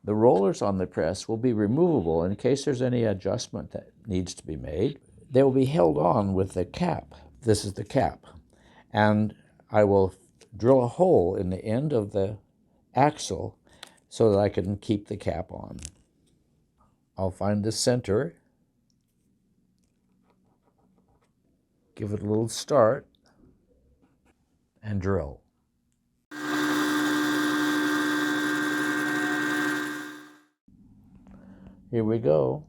The rollers on the press will be removable in case there's any adjustment that needs to be made. They will be held on with the cap. This is the cap. And I will drill a hole in the end of the axle so that I can keep the cap on. I'll find the center, give it a little start, and drill. Here we go.